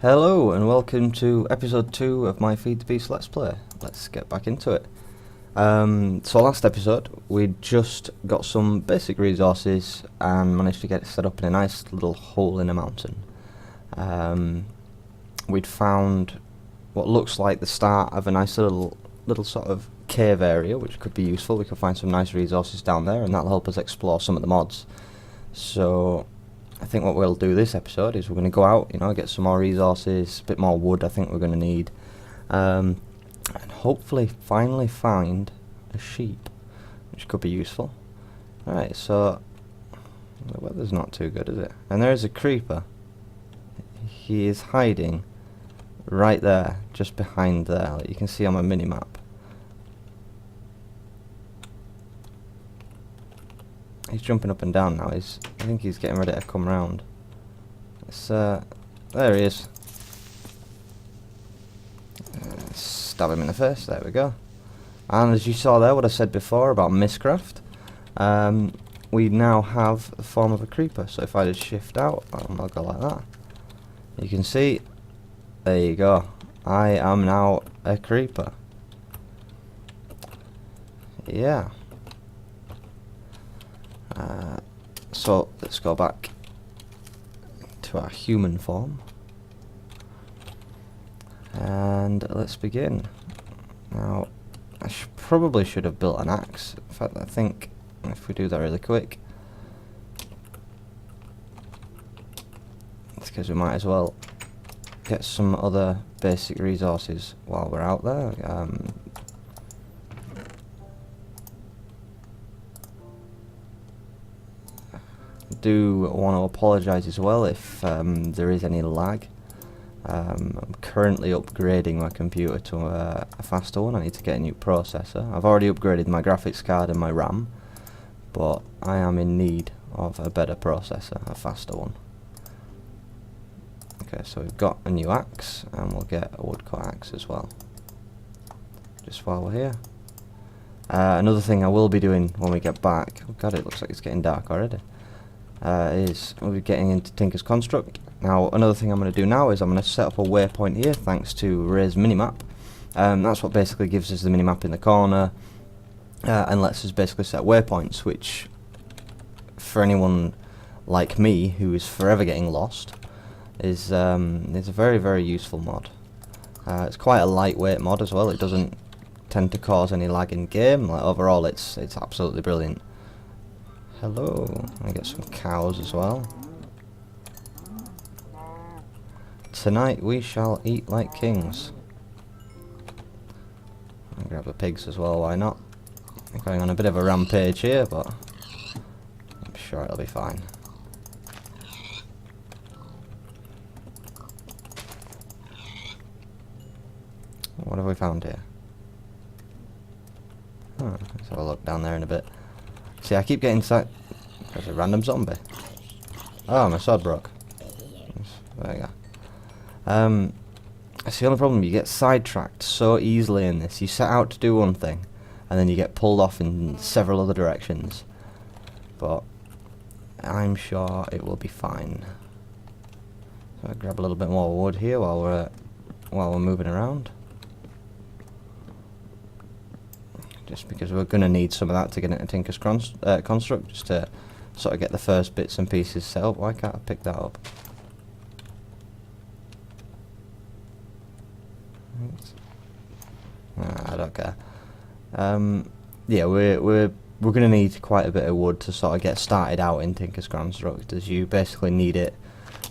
Hello and welcome to episode 2 of my FTB Let's Play. Let's get back into it. So last episode we just got some basic resources and managed to get it set up in a nice little hole in a mountain. We'd found what looks like the start of a nice little sort of cave area, which could be useful. We could find some nice resources down there and that'll help us explore some of the mods. So I think what we'll do this episode is we're going to go out, get some more resources, a bit more wood I think we're going to need, and hopefully finally find a sheep, which could be useful. Alright, so the weather's not too good, is it? And there is a creeper. He is hiding right there, just behind there, like you can see on my mini-map. He's jumping up and down now. I think he's getting ready to come round. There he is. Stab him in the face. There we go. And as you saw there, what I said before about Mistcraft, we now have the form of a creeper. So if I just shift out, I'll go like that. You can see. There you go. I am now a creeper. Yeah. So let's go back to our human form and let's begin. Now I probably should have built an axe. In fact, I think if we do that really quick, it's because we might as well get some other basic resources while we're out there. Do want to apologise as well if there is any lag. I'm currently upgrading my computer to a faster one. I need to get a new processor. I've already upgraded my graphics card and my RAM, but I am in need of a better processor, a faster one. Okay, so we've got a new axe and we'll get a woodcut axe as well, just while we're here. Another thing I will be doing when we get back, oh god, it looks like it's getting dark already, is we'll be getting into Tinker's Construct. Now another thing I'm going to do now is I'm going to set up a waypoint here thanks to Ray's minimap. That's what basically gives us the minimap in the corner and lets us basically set waypoints, which for anyone like me who is forever getting lost is a very, very useful mod. It's quite a lightweight mod as well. It doesn't tend to cause any lag in game. Like, overall it's absolutely brilliant. Hello, I get some cows as well. Tonight we shall eat like kings. I'll grab the pigs as well, why not? I'm going on a bit of a rampage here, but I'm sure it'll be fine. What have we found here? Oh, let's have a look down there in a bit. See, I keep getting there's a random zombie. Oh, my sword broke. There you go. That's the only problem. You get sidetracked so easily in this. You set out to do one thing, and then you get pulled off in several other directions. But I'm sure it will be fine. So I grab a little bit more wood here while we're moving around. Just because we're going to need some of that to get into Tinker's Construct, just to sort of get the first bits and pieces set up. Why can't I pick that up? I don't care. Yeah, we're going to need quite a bit of wood to sort of get started out in Tinker's Construct, as you basically need it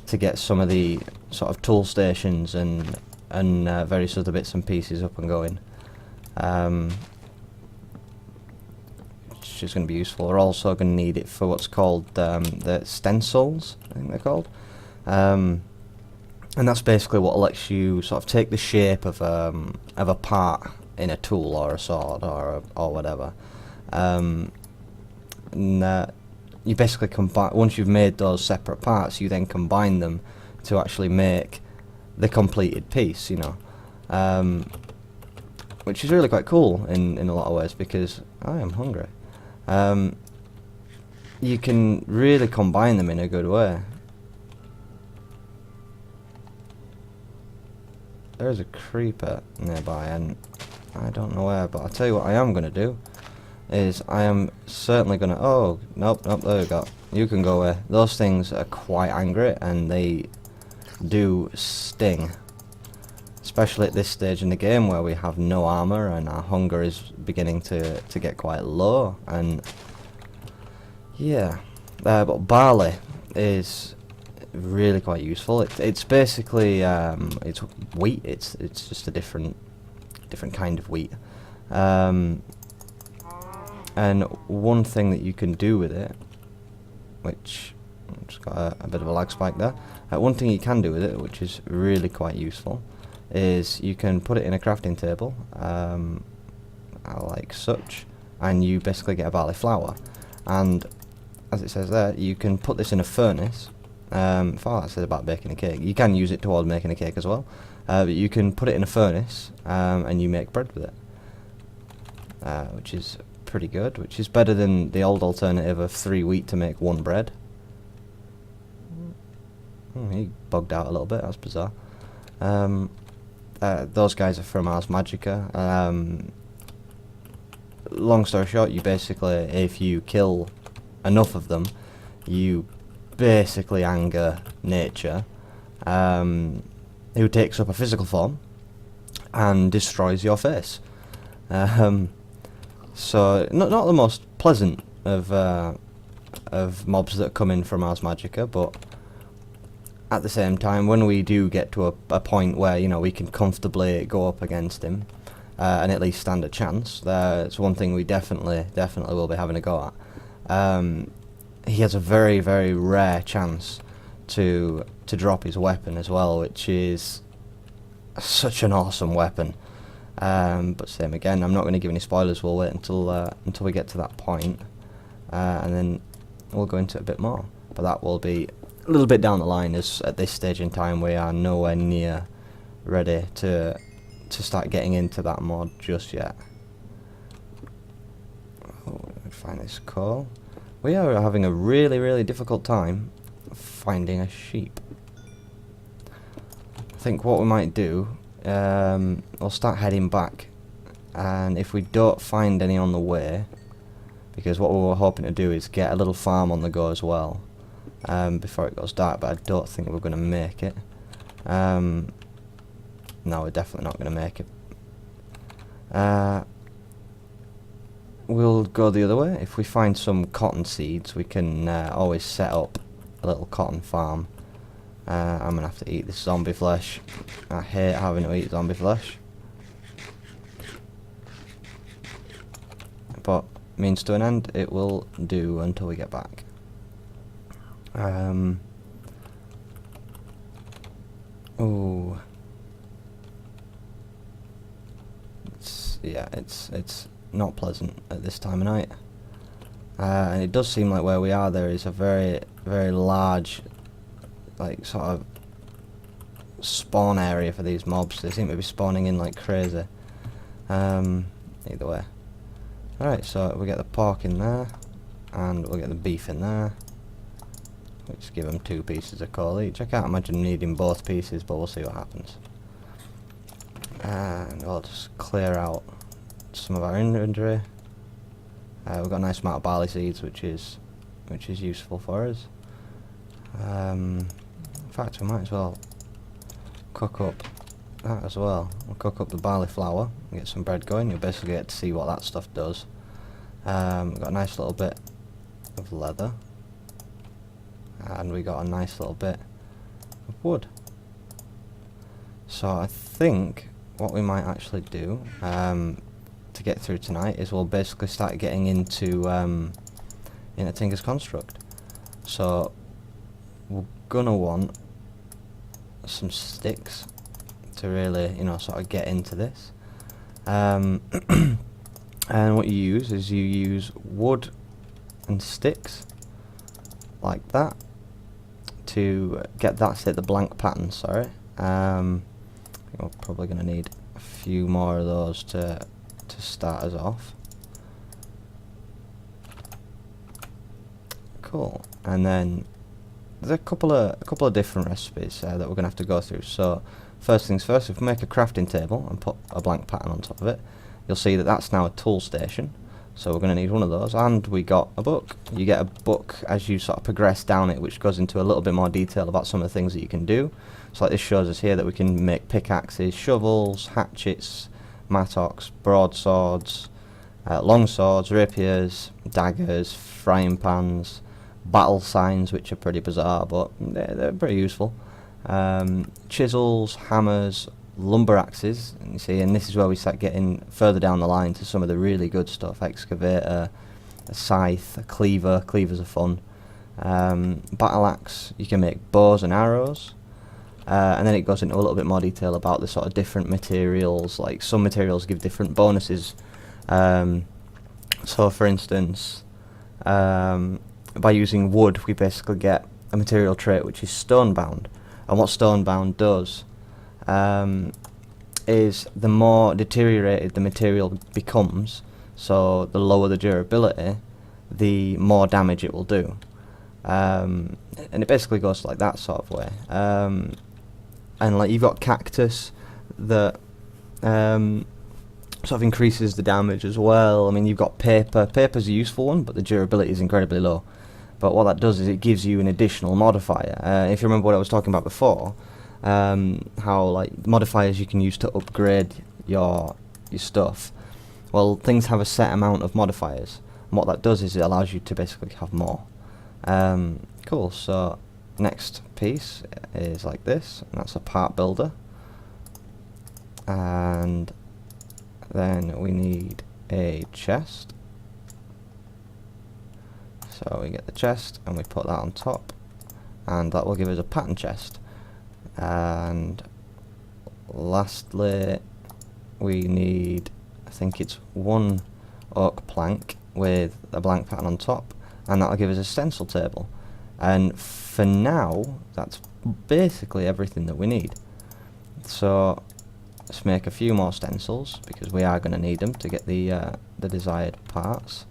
to get some of the sort of tool stations and various other bits and pieces up and going. Which is going to be useful. We're also going to need it for what's called the stencils, I think they're called. And that's basically what lets you sort of take the shape of a part in a tool or a sword or whatever. And you basically combine, once you've made those separate parts, you then combine them to actually make the completed piece, which is really quite cool in a lot of ways, because I am hungry. You can really combine them in a good way. there's a creeper nearby, and I don't know where, but I'll tell you what I am going to do, is I am certainly going to... Oh, nope, there we go. You can go away. Those things are quite angry, and they do sting. Especially at this stage in the game where we have no armor and our hunger is beginning to get quite low. And yeah, but barley is really quite useful. It's basically it's wheat. It's just a different kind of wheat. And one thing that you can do with it, which just got a bit of a lag spike there. One thing you can do with it, which is really quite useful, is you can put it in a crafting table, like such, and you basically get a barley flour. And as it says there, you can put this in a furnace. That says about baking a cake. You can use it towards making a cake as well, but you can put it in a furnace and you make bread with it, which is pretty good, which is better than the old alternative of 3 wheat to make 1 bread. He bugged out a little bit, that's bizarre. Those guys are from Ars Magica. Long story short, you basically, if you kill enough of them, you basically anger nature, who takes up a physical form and destroys your face. So not the most pleasant of mobs that come in from Ars Magica, but at the same time, when we do get to a point where, you know, we can comfortably go up against him and at least stand a chance, it's one thing we definitely will be having a go at. He has a very, very rare chance to drop his weapon as well, which is such an awesome weapon. But same again, I'm not going to give any spoilers. We'll wait until we get to that point, and then we'll go into it a bit more. But that will be a little bit down the line, as at this stage in time we are nowhere near ready to start getting into that mod just yet. Oh, let me find this coal. We are having a really, really difficult time finding a sheep. I think what we might do, we'll start heading back, and if we don't find any on the way, because what we were hoping to do is get a little farm on the go as well, before it goes dark, but I don't think we're going to make it. No, we're definitely not going to make it. We'll go the other way. If we find some cotton seeds, we can always set up a little cotton farm. I'm going to have to eat this zombie flesh. I hate having to eat zombie flesh, but means to an end, it will do until we get back. Oh, it's not pleasant at this time of night, and it does seem like where we are there is a very, very large, like, sort of spawn area for these mobs. They seem to be spawning in like crazy. Either way. Alright, so we get the pork in there, and we'll get the beef in there. We'll just give them 2 pieces of coal each. I can't imagine needing both pieces, but we'll see what happens. And we'll just clear out some of our inventory. We've got a nice amount of barley seeds, which is useful for us. In fact, we might as well cook up that as well. We'll cook up the barley flour and get some bread going. You'll basically get to see what that stuff does. We've got a nice little bit of leather, and we got a nice little bit of wood. So I think what we might actually do to get through tonight is we'll basically start getting into Tinker's Construct. So we're gonna want some sticks to really, you know, sort of get into this. And what you use is you use wood and sticks like that to get that set the blank pattern. Sorry, we're probably going to need a few more of those to start us off. Cool. And then there's a couple of different recipes that we're going to have to go through. So first things first, if we make a crafting table and put a blank pattern on top of it, you'll see that that's now a tool station. So we're going to need one of those, and we got a book. You get a book as you sort of progress down it, which goes into a little bit more detail about some of the things that you can do. So like this shows us here that we can make pickaxes, shovels, hatchets, mattocks, broadswords, long swords, rapiers, daggers, frying pans, battle signs, which are pretty bizarre, but they're pretty useful. Chisels, hammers, lumber axes, and you see, and this is where we start getting further down the line to some of the really good stuff. Excavator, a scythe, a cleaver. Cleavers are fun. Battle axe. You can make bows and arrows, and then it goes into a little bit more detail about the sort of different materials. Like some materials give different bonuses. So, for instance, by using wood, we basically get a material trait which is stone-bound, and what stone-bound does is the more deteriorated the material becomes, so the lower the durability, the more damage it will do. And it basically goes like that sort of way. And like you've got cactus that sort of increases the damage as well. I mean, you've got paper. Paper's a useful one, but the durability is incredibly low. But what that does is it gives you an additional modifier. If you remember what I was talking about before, how like modifiers you can use to upgrade your stuff. Well, things have a set amount of modifiers, and what that does is it allows you to basically have more. Cool. So next piece is like this, and that's a part builder, and then we need a chest. So we get the chest and we put that on top, and that will give us a pattern chest. And lastly, we need, I think it's one oak plank with a blank pattern on top, and that'll give us a stencil table. And for now, that's basically everything that we need. So let's make a few more stencils, because we are going to need them to get the desired parts.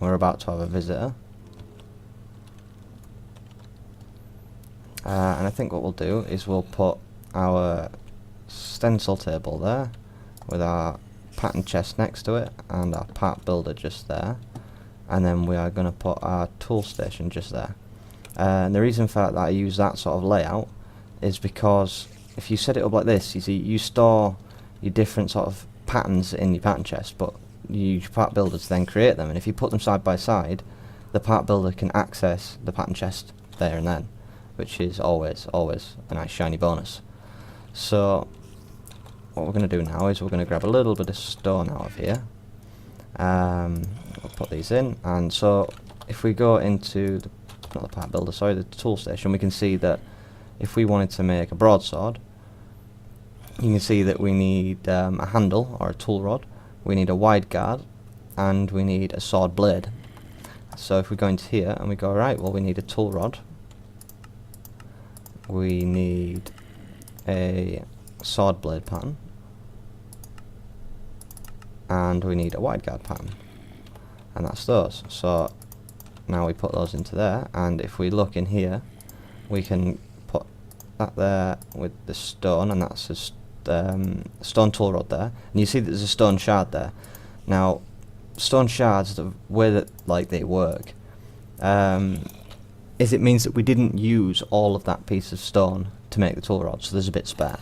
We're about to have a visitor. And I think what we'll do is we'll put our stencil table there with our pattern chest next to it and our part builder just there, and then we are going to put our tool station just there. And the reason for that I use that sort of layout is because if you set it up like this, you see, you store your different sort of patterns in your pattern chest, but you use your part builder to then create them, and if you put them side by side, the part builder can access the pattern chest there and then, which is always a nice shiny bonus. So what we're going to do now is we're going to grab a little bit of stone out of here. We'll put these in, and so if we go into the, not the part builder, sorry, the tool station, we can see that if we wanted to make a broadsword, you can see that we need a handle or a tool rod, we need a wide guard, and we need a sword blade. So if we go into here and we go, right, well, we need a tool rod, we need a sword blade pattern, and we need a wide guard pattern, and that's those. So now we put those into there, and if we look in here, we can put that there with the stone, and that's a stone tool rod there, and you see that there's a stone shard there. Now stone shards, the way that like they work is it means that we didn't use all of that piece of stone to make the tool rod, so there's a bit spare.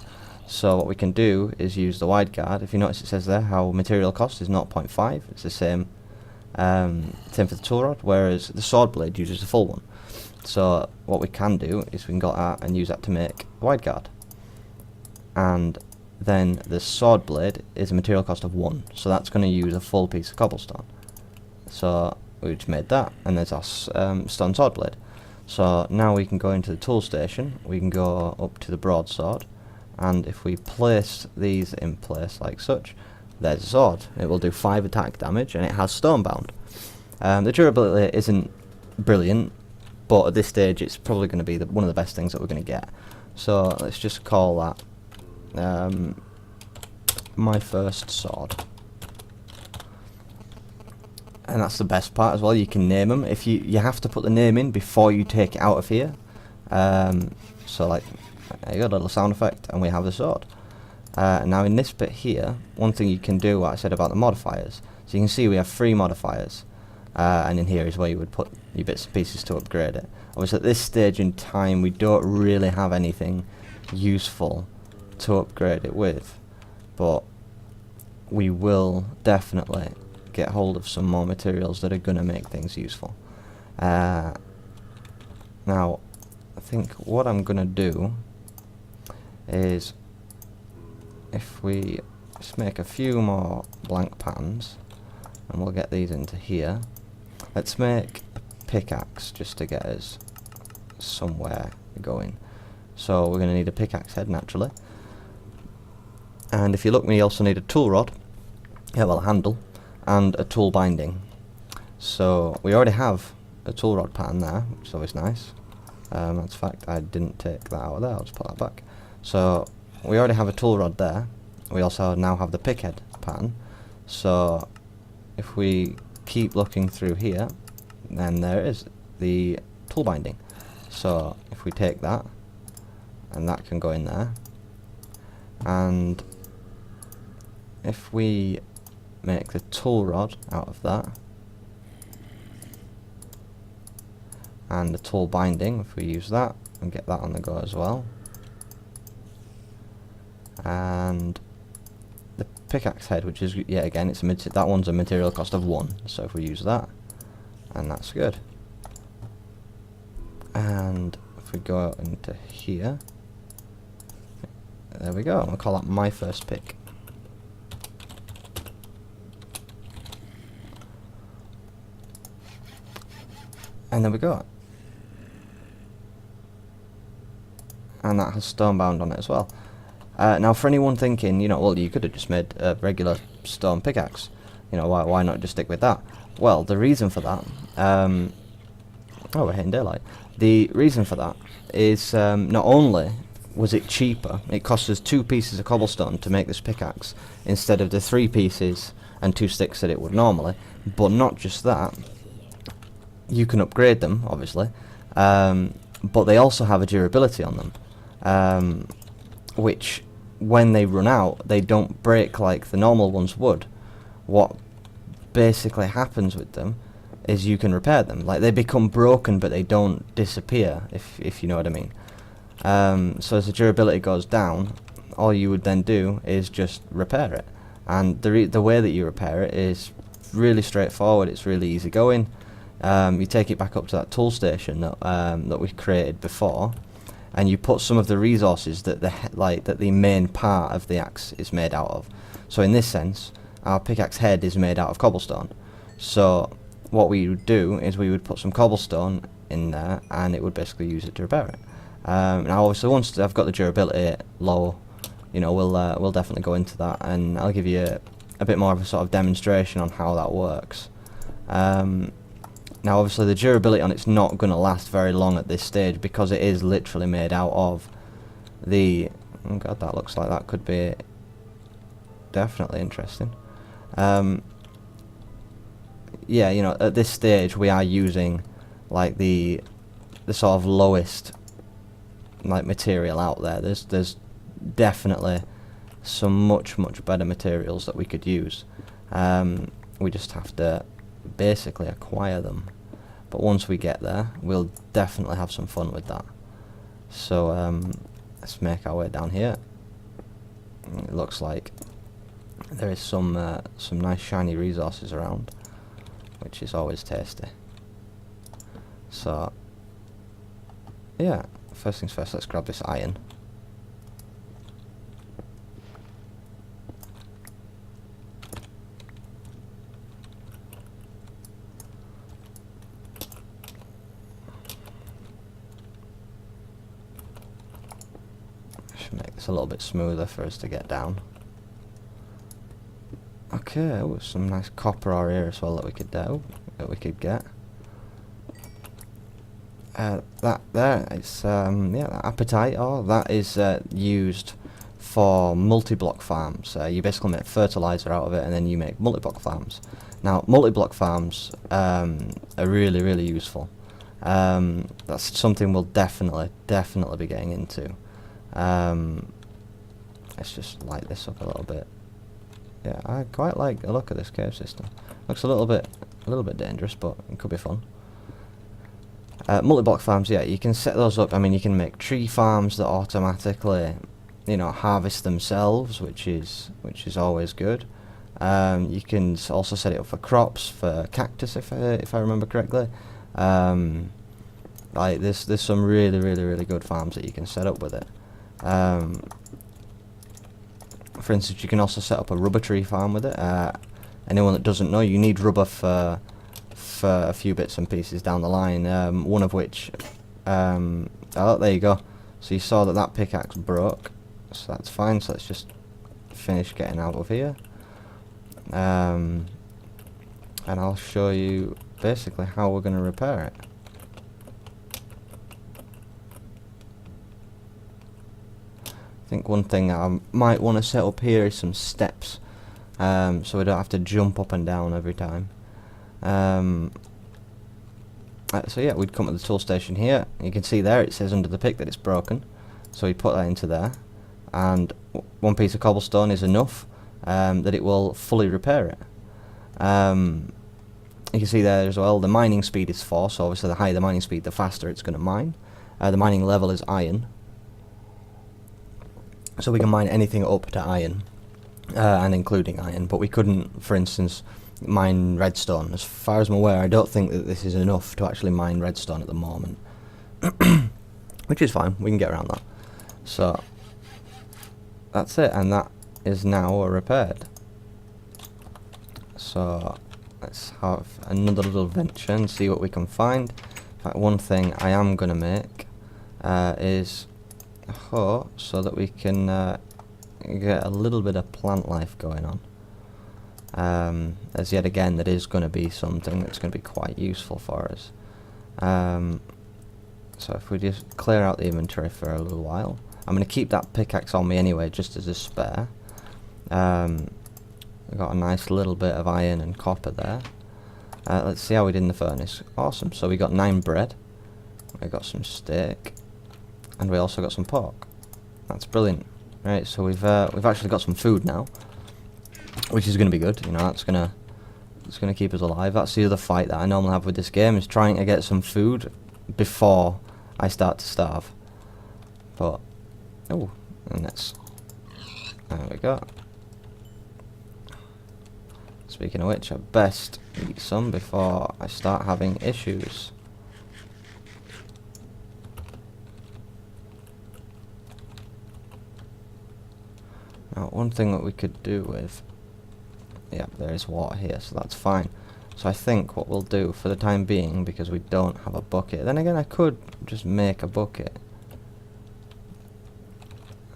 So what we can do is use the wide guard. If you notice, it says there how material cost is 0.5. It's the same for the tool rod, whereas the sword blade uses a full one. So what we can do is we can go out and use that to make a wide guard, and then the sword blade is a material cost of 1, so that's going to use a full piece of cobblestone. So we just made that, and there's our stone sword blade. So now we can go into the tool station, we can go up to the broadsword, and if we place these in place like such, there's a sword. It will do 5 attack damage, and it has stonebound. The durability isn't brilliant, but at this stage it's probably going to be one of the best things that we're going to get. So let's just call that my first sword. And that's the best part as well, you can name them. If you have to put the name in before you take it out of here. So like There you go, a little sound effect, and we have the sword. Now in this bit here, one thing you can do, what I said about the modifiers. So you can see we have 3 modifiers, and in here is where you would put your bits and pieces to upgrade it. Obviously at this stage in time we don't really have anything useful to upgrade it with, but we will definitely get hold of some more materials that are going to make things useful. Now I think what I'm going to do is, if we just make a few more blank patterns, and we'll get these into here. Let's make a pickaxe just to get us somewhere going. So we're going to need a pickaxe head naturally, and if you look, we also need a tool rod, a handle, and a tool binding. So we already have a tool rod pattern there, which is always nice. That's a fact, I didn't take that out of there, I'll just put that back. So we already have a tool rod there. We also now have the pick head pattern. So if we keep looking through here, then there is the tool binding. So if we take that, and that can go in there, and if we make the tool rod out of that, and the tool binding, if we use that and get that on the go as well, and the pickaxe head, which is, yeah, again, it's that one's a material cost of 1, so if we use that, and that's good. And if we go out into here, there we go, I'll call that my first pick. And there we go. And that has stone bound on it as well. Now for anyone thinking, you know, well, you could have just made a regular stone pickaxe, you know, why not just stick with that? Well, the reason for that, oh, we're hitting daylight. The reason for that is, not only was it cheaper, it cost us 2 pieces of cobblestone to make this pickaxe instead of the 3 pieces and 2 sticks that it would normally, but not just that, you can upgrade them, obviously, but they also have a durability on them, which, when they run out, they don't break like the normal ones would. What basically happens with them is you can repair them. Like, they become broken, but they don't disappear, if you know what I mean. So as the durability goes down, all you would then do is just repair it. And the way that you repair it is really straightforward. It's really easy going. You take it back up to that tool station that we created before, and you put some of the resources that the main part of the axe is made out of. So in this sense, our pickaxe head is made out of cobblestone. So what we would do is we would put some cobblestone in there, and it would basically use it to repair it. Now obviously once I've got the durability low, you know, we'll definitely go into that, and I'll give you a bit more of a sort of demonstration on how that works. Now obviously the durability on it's not going to last very long at this stage, because it is literally made out of the, oh god, that looks like that could be definitely interesting. Yeah, you know, at this stage we are using like the sort of lowest like material out there. There's definitely some much better materials that we could use. We just have to basically acquire them, but once we get there we'll definitely have some fun with that. So let's make our way down here. It looks like there is some nice shiny resources around, which is always tasty. So yeah, first things first, let's grab this iron. Make this a little bit smoother for us to get down. Okay, oh, some nice copper ore here as well that we could get. That there, it's yeah, that apatite ore, that is used for multi-block farms. You basically make fertilizer out of it, and then you make multi-block farms. Now, multi-block farms are really useful. That's something we'll definitely be getting into. Let's just light this up a little bit. Yeah, I quite like the look of this cave system. Looks a little bit dangerous, but it could be fun. Multi-block farms, yeah, you can set those up. I mean, you can make tree farms that automatically, you know, harvest themselves, which is always good. You can also set it up for crops, for cactus, if I remember correctly. Like there's some really good farms that you can set up with it. For instance, you can also set up a rubber tree farm with it. Anyone that doesn't know, you need rubber for a few bits and pieces down the line. One of which, oh, there you go. So you saw that pickaxe broke, so that's fine. So let's just finish getting out of here. And I'll show you basically how we're going to repair it. I think one thing I might want to set up here is some steps, so we don't have to jump up and down every time. So yeah, we'd come to the tool station here. You can see there it says under the pick that it's broken, so we put that into there, and one piece of cobblestone is enough that it will fully repair it. You can see there as well the mining speed is 4, so obviously the higher the mining speed the faster it's going to mine. The mining level is iron, so we can mine anything up to iron, and including iron, but we couldn't, for instance, mine redstone. As far as I'm aware, I don't think that this is enough to actually mine redstone at the moment. Which is fine, we can get around that. So that's it, and that is now repaired. So let's have another little venture and see what we can find. In fact, one thing I am going to make is a hoe, so that we can get a little bit of plant life going on. As yet again, that is going to be something that's going to be quite useful for us. So if we just clear out the inventory for a little while, I'm going to keep that pickaxe on me anyway, just as a spare. We've got a nice little bit of iron and copper there. Let's see how we did in the furnace. Awesome. So we got 9 bread, we got some steak, and we also got some pork. That's brilliant. Right, so we've actually got some food now, which is going to be good. You know, it's gonna keep us alive. That's the other fight that I normally have with this game, is trying to get some food before I start to starve. But oh, and there we go. Speaking of which, I best eat some before I start having issues. Now, one thing that we could do with... yeah, there is water here, so that's fine. So I think what we'll do for the time being, because we don't have a bucket... then again, I could just make a bucket.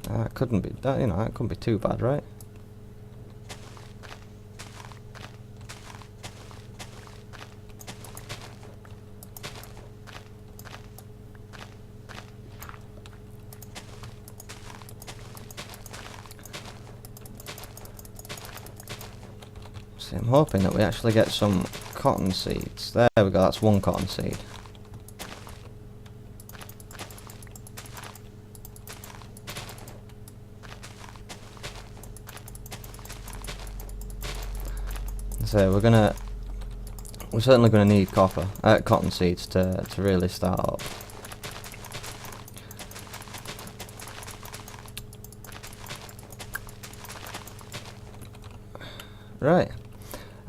That couldn't be... that, you know, that couldn't be too bad, right? See, I'm hoping that we actually get some cotton seeds. There we go, that's 1 cotton seed. So we're certainly gonna need cotton seeds to really start up. Right.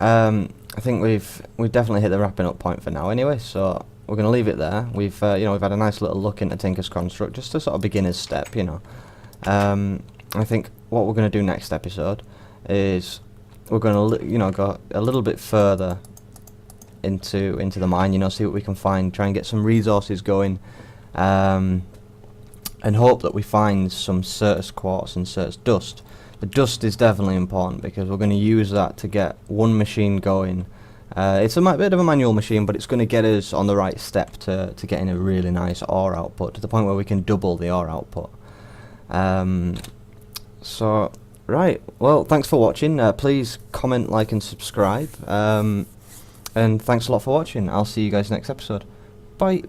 I think we've definitely hit the wrapping up point for now anyway, so we're going to leave it there. We've you know, we've had a nice little look into Tinker's Construct, just a sort of beginner's step, you know. I think what we're going to do next episode is we're going to, you know, go a little bit further into the mine, you know, see what we can find, try and get some resources going, and hope that we find some Certus quartz and Certus dust. The dust is definitely important because we're going to use that to get one machine going. It's a bit of a manual machine, but it's going to get us on the right step to getting a really nice ore output, to the point where we can double the ore output. So, right, well, thanks for watching. Please comment, like and subscribe. And thanks a lot for watching. I'll see you guys next episode. Bye.